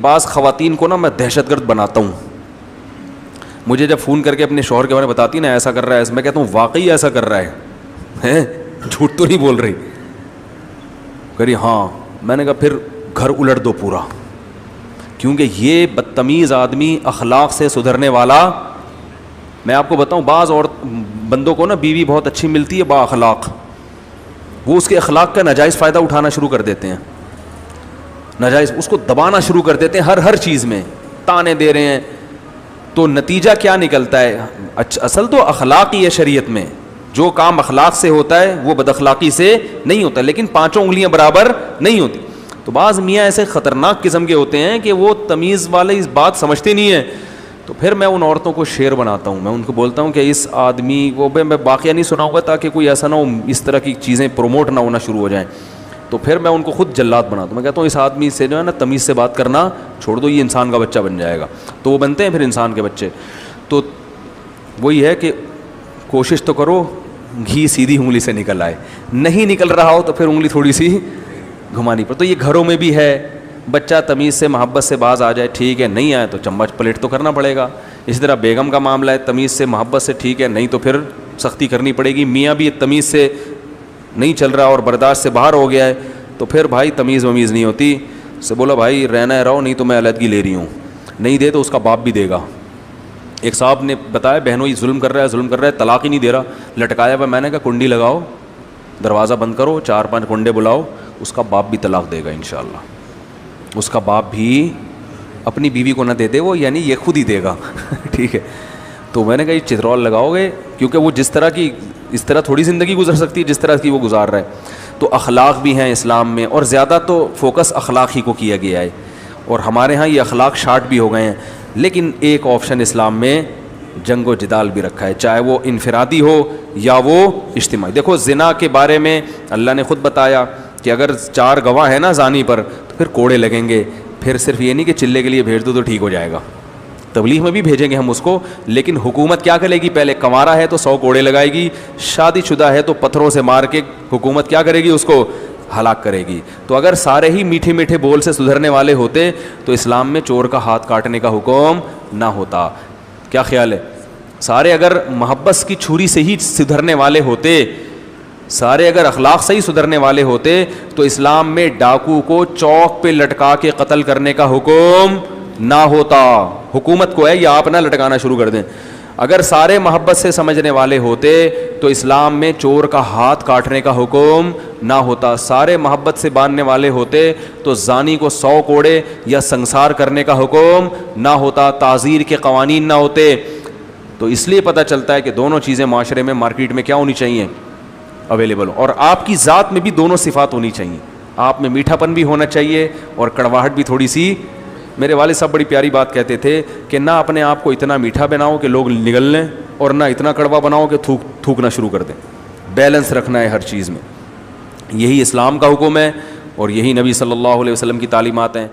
بعض خواتین کو نا میں دہشت گرد بناتا ہوں. مجھے جب فون کر کے اپنے شوہر کے بارے میں بتاتی نا ایسا کر رہا ہے, میں کہتا ہوں واقعی ایسا کر رہا ہے, جھوٹ تو نہیں بول رہی. کہی ہاں. میں نے کہا پھر گھر الٹ دو پورا, کیونکہ یہ بدتمیز آدمی اخلاق سے سدھرنے والا. میں آپ کو بتاؤں بعض اور بندوں کو نا بیوی بہت اچھی ملتی ہے با اخلاق, وہ اس کے اخلاق کا ناجائز فائدہ اٹھانا شروع کر دیتے ہیں, ناجائز اس کو دبانا شروع کر دیتے ہیں, ہر چیز میں تانے دے رہے ہیں. تو نتیجہ کیا نکلتا ہے؟ اصل تو اخلاق ہی ہے شریعت میں, جو کام اخلاق سے ہوتا ہے وہ بد اخلاقی سے نہیں ہوتا, لیکن پانچوں انگلیاں برابر نہیں ہوتی. تو بعض میاں ایسے خطرناک قسم کے ہوتے ہیں کہ وہ تمیز والے اس بات سمجھتے نہیں ہیں. تو پھر میں ان عورتوں کو شیر بناتا ہوں, میں ان کو بولتا ہوں کہ اس آدمی کو میں واقعہ نہیں سناؤں گا تاکہ کوئی ایسا نہ ہو اس طرح کی چیزیں پروموٹ نہ ہونا شروع ہو جائیں. تو پھر میں ان کو خود جلاد بناتا ہوں. میں کہتا ہوں اس آدمی سے جو ہے نا تمیز سے بات کرنا چھوڑ دو, یہ انسان کا بچہ بن جائے گا. تو وہ بنتے ہیں پھر انسان کے بچے. تو وہی ہے کہ کوشش تو کرو گھی سیدھی انگلی سے نکل آئے, نہیں نکل رہا ہو تو پھر انگلی تھوڑی سی گھمانی پڑے. تو یہ گھروں میں بھی ہے, بچہ تمیز سے محبت سے باز آ جائے ٹھیک ہے, نہیں آئے تو چمچ پلیٹ تو کرنا پڑے گا. اسی طرح بیگم کا معاملہ ہے, تمیز سے محبت سے ٹھیک ہے, نہیں تو پھر سختی کرنی پڑے گی. میاں بھی تمیز سے نہیں چل رہا اور برداشت سے باہر ہو گیا ہے تو پھر بھائی تمیز ومیز نہیں ہوتی. سے بولا بھائی رہنا ہے رہو, نہیں تو میں علیحدگی لے رہی ہوں. نہیں دے تو اس کا باپ بھی دے گا. ایک صاحب نے بتایا بہنوں یہ ظلم کر رہا ہے, طلاق ہی نہیں دے رہا, لٹکایا ہوا. میں نے کہا کنڈی لگاؤ, دروازہ بند کرو, 4-5 کنڈے بلاؤ, اس کا باپ بھی طلاق دے گا انشاءاللہ. اس کا باپ بھی اپنی بیوی کو نہ دے دے وہ, یعنی یہ خود ہی دے گا. ٹھیک ہے. تو میں نے کہا یہ چترول لگاؤ گے, کیونکہ وہ جس طرح کی اس طرح تھوڑی زندگی گزر سکتی ہے جس طرح کی وہ گزار رہا ہے. تو اخلاق بھی ہیں اسلام میں, اور زیادہ تو فوکس اخلاق ہی کو کیا گیا ہے, اور ہمارے ہاں یہ اخلاق شارٹ بھی ہو گئے ہیں. لیکن ایک آپشن اسلام میں جنگ و جدال بھی رکھا ہے, چاہے وہ انفرادی ہو یا وہ اجتماعی. دیکھو زنا کے بارے میں اللہ نے خود بتایا کہ اگر 4 گواہ ہیں نا زانی پر تو پھر کوڑے لگیں گے. پھر صرف یہ نہیں کہ چلے کے لیے بھیج دو تو ٹھیک ہو جائے گا, تبلیغ میں بھی بھیجیں گے ہم اس کو, لیکن حکومت کیا کرے گی؟ پہلے کنوارا ہے تو 100 کوڑے لگائے گی, شادی شدہ ہے تو پتھروں سے مار کے حکومت کیا کرے گی؟ اس کو ہلاک کرے گی. تو اگر سارے ہی میٹھے میٹھے بول سے سدھرنے والے ہوتے تو اسلام میں چور کا ہاتھ کاٹنے کا حکم نہ ہوتا. کیا خیال ہے؟ سارے اگر محبت کی چھری سے ہی سدھرنے والے ہوتے, سارے اگر اخلاق سے ہی سدھرنے والے ہوتے تو اسلام میں ڈاکو کو چوک پہ لٹکا کے قتل کرنے کا حکم نہ ہوتا. حکومت کو ہے یا آپ نہ لٹکانا شروع کر دیں. اگر سارے محبت سے سمجھنے والے ہوتے تو اسلام میں چور کا ہاتھ کاٹنے کا حکم نہ ہوتا. سارے محبت سے باندھنے والے ہوتے تو زانی کو 100 کوڑے یا سنسار کرنے کا حکم نہ ہوتا, تعزیر کے قوانین نہ ہوتے. تو اس لیے پتہ چلتا ہے کہ دونوں چیزیں معاشرے میں مارکیٹ میں کیا ہونی چاہیے؟ اویلیبل. اور آپ کی ذات میں بھی دونوں صفات ہونی چاہیے. آپ میں میٹھا پن بھی ہونا چاہیے اور کڑواہٹ بھی تھوڑی سی. میرے والد صاحب بڑی پیاری بات کہتے تھے کہ نہ اپنے آپ کو اتنا میٹھا بناؤ کہ لوگ نگل لیں, اور نہ اتنا کڑوا بناؤ کہ تھوکنا شروع کر دیں. بیلنس رکھنا ہے ہر چیز میں. یہی اسلام کا حکم ہے اور یہی نبی صلی اللہ علیہ وسلم کی تعلیمات ہیں.